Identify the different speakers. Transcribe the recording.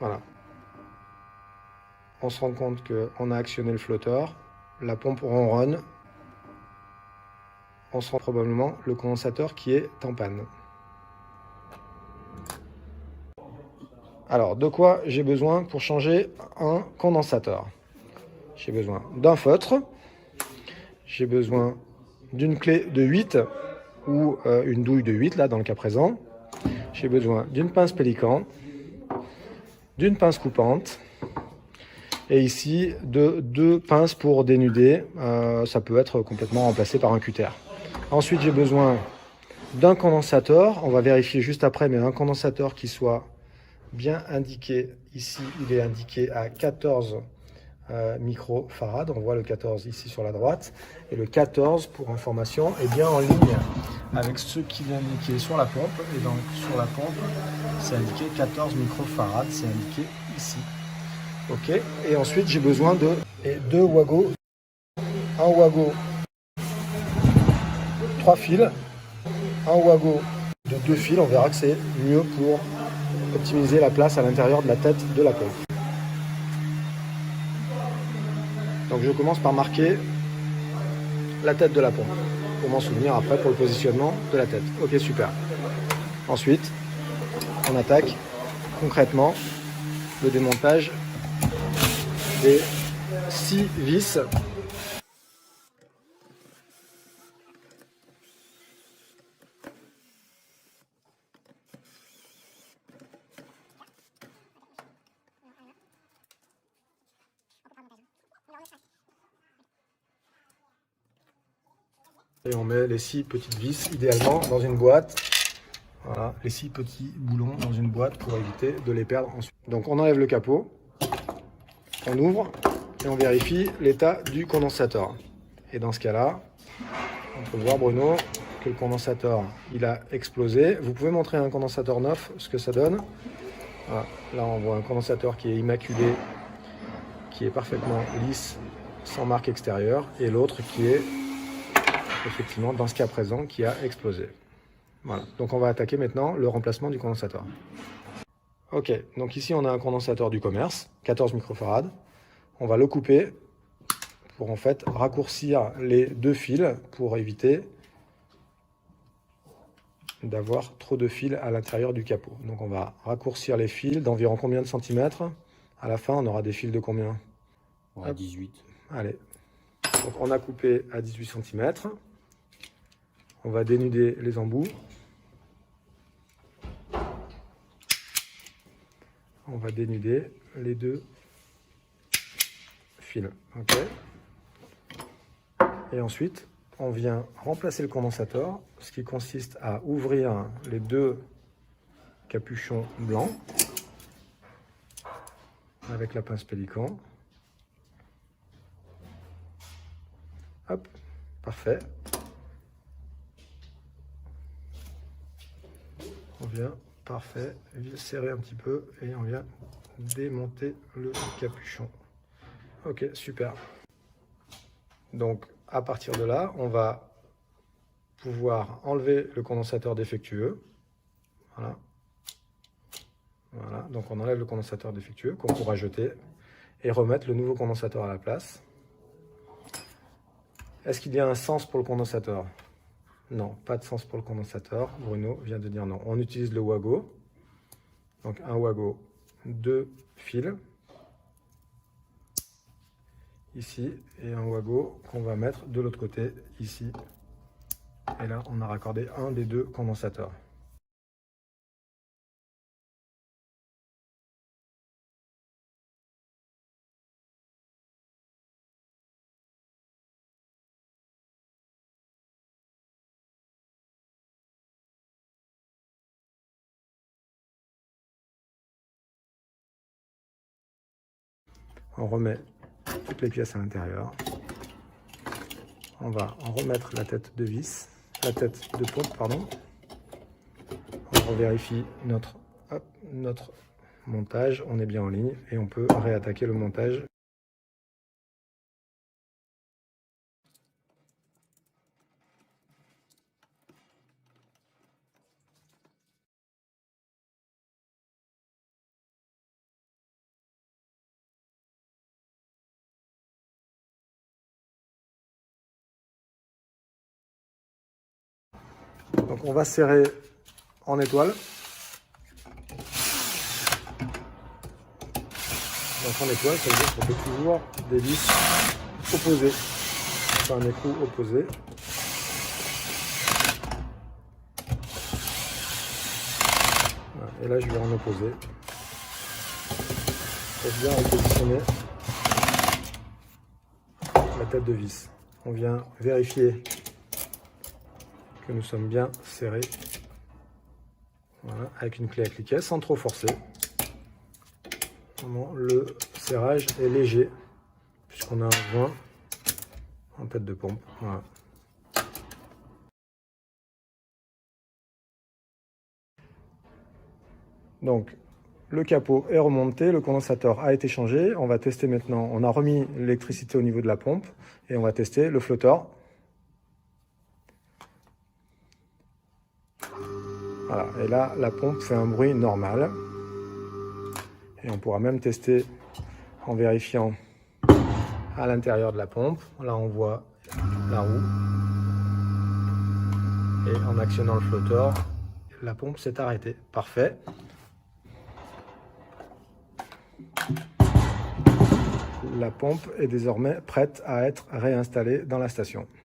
Speaker 1: Voilà. On se rend compte qu'on a actionné le flotteur, la pompe ronronne, on se rend probablement le condensateur qui est en panne. Alors, de quoi j'ai besoin pour changer un condensateur? J'ai besoin d'un feutre, j'ai besoin d'une clé de 8 ou une douille de 8, là, dans le cas présent. J'ai besoin d'une pince pélican, d'une pince coupante, et ici de 2 pinces pour dénuder. Ça peut être complètement remplacé par un cutter. Ensuite, j'ai besoin d'un condensateur. On va vérifier juste après, mais un condensateur qui soit bien indiqué. Ici, il est indiqué à 14 microfarad. On voit le 14 ici sur la droite. Et le 14, pour information, est bien en ligne avec ce qu'il est indiqué sur la pompe. Et donc, sur la pompe, c'est indiqué 14 microfarad. C'est indiqué ici. Ok. Et ensuite, j'ai besoin de 2 wagos. Un wago 3 fils. Un wago de 2 fils. On verra que c'est mieux pour optimiser la place à l'intérieur de la tête de la pompe. Donc je commence par marquer la tête de la pompe pour m'en souvenir après pour le positionnement de la tête. Ok, super. Ensuite, on attaque concrètement le démontage des 6 vis. Et on met les 6 petites vis idéalement dans une boîte. Voilà, les 6 petits boulons dans une boîte pour éviter de les perdre ensuite. Donc on enlève le capot, on ouvre et on vérifie l'état du condensateur. Et dans ce cas-là, on peut voir, Bruno, que le condensateur il a explosé. Vous pouvez montrer un condensateur neuf ce que ça donne. Voilà. Là on voit un condensateur qui est immaculé, qui est parfaitement lisse, sans marque extérieure, et l'autre qui est effectivement dans ce cas présent qui a explosé. Voilà, donc on va attaquer maintenant le remplacement du condensateur. Ok, donc ici on a un condensateur du commerce, 14 microfarad. On va le couper pour en fait raccourcir les 2 fils pour éviter d'avoir trop de fils à l'intérieur du capot. Donc on va raccourcir les fils d'environ combien de centimètres? À la fin on aura des fils de combien?
Speaker 2: À 18.
Speaker 1: Allez, donc on a coupé à 18 cm. On va dénuder les embouts. On va dénuder les 2 fils. Ok. Et ensuite, on vient remplacer le condensateur, ce qui consiste à ouvrir les 2 capuchons blancs avec la pince pélican. Hop, parfait. On vient, parfait, serrer un petit peu et on vient démonter le capuchon. Ok, super. Donc, à partir de là, on va pouvoir enlever le condensateur défectueux. Voilà. Voilà, donc on enlève le condensateur défectueux qu'on pourra jeter et remettre le nouveau condensateur à la place. Est-ce qu'il y a un sens pour le condensateur? Non, pas de sens pour le condensateur. Bruno vient de dire non. On utilise le wago. Donc un wago, 2 fils. Ici, et un wago qu'on va mettre de l'autre côté, ici. Et là, on a raccordé un des 2 condensateurs. On remet toutes les pièces à l'intérieur. On va en remettre la tête de vis, la tête de pompe, pardon. On revérifie notre montage, on est bien en ligne et on peut réattaquer le montage. Donc on va serrer en étoile. Donc en étoile, ça veut dire qu'on fait toujours des vis opposées. Enfin, un écrou opposé. Voilà. Et là, je vais en opposer. Pour bien repositionner la tête de vis. On vient vérifier que nous sommes bien serrés. Voilà, avec une clé à cliquet, sans trop forcer. Vraiment, le serrage est léger, puisqu'on a un joint en tête de pompe. Voilà. Donc, le capot est remonté, le condensateur a été changé. On va tester maintenant, on a remis l'électricité au niveau de la pompe et on va tester le flotteur. Voilà, et là, la pompe fait un bruit normal. Et on pourra même tester en vérifiant à l'intérieur de la pompe. Là, on voit la roue. Et en actionnant le flotteur, la pompe s'est arrêtée. Parfait. La pompe est désormais prête à être réinstallée dans la station.